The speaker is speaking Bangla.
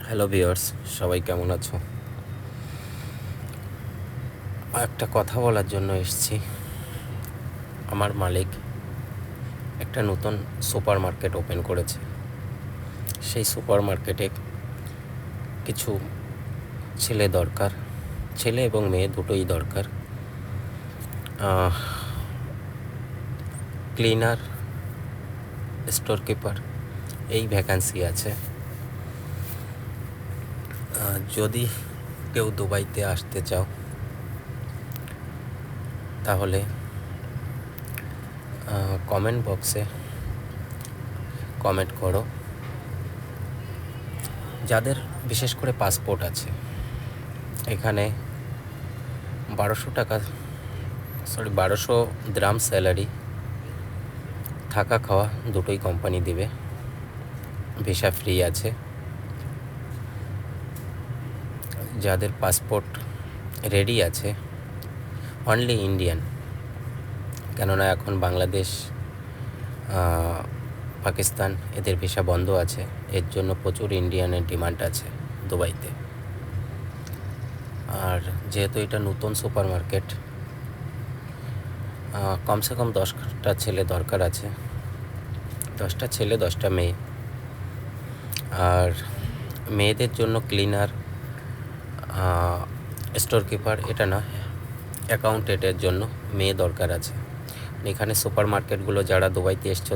হ্যালো ভিউয়ার্স, সবাই কেমন আছো? একটা কথা বলার জন্য এসেছি। আমার মালিক একটা নতুন সুপার মার্কেট ওপেন করেছে। সেই সুপার মার্কেটে কিছু ছেলে দরকার, ছেলে এবং মেয়ে দুটোই দরকার। ক্লিনার, স্টোর কিপার, এই ভ্যাকান্সি আছে। যদি কেউ দুবাইতে আসতে চাও তাহলে কমেন্ট বক্সে কমেন্ট করো। যাদের বিশেষ করে পাসপোর্ট আছে, এখানে 1200 দ্রাম স্যালারি, থাকা খাওয়া দুটোই কোম্পানি দেবে, ভিসা ফ্রি আছে। যাদের পাসপোর্ট রেডি আছে, অনলি ইন্ডিয়ান, কেননা এখন বাংলাদেশ, পাকিস্তান এদের ভিসা বন্ধ আছে, এর জন্য প্রচুর ইন্ডিয়ানের ডিমান্ড আছে দুবাইতে। আর যেহেতু এটা নতুন সুপার মার্কেট, কমসে কম 10টা ছেলে দরকার আছে, 10টা ছেলে 10টা মেয়ে। আর মেয়েদের জন্য ক্লিনার, স্টোর কিপার, এটা না, অ্যাকাউন্টেন্টের জন্য মেয়ে দরকার আছে। এখানে সুপার মার্কেটগুলো যারা দুবাইতে এসছো